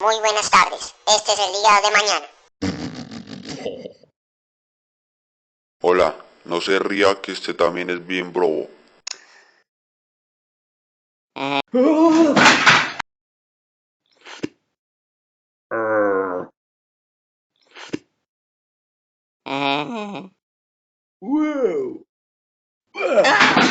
Muy buenas tardes. Este es el día de mañana. Hola, no se ría que este también es bien bobo. Wow.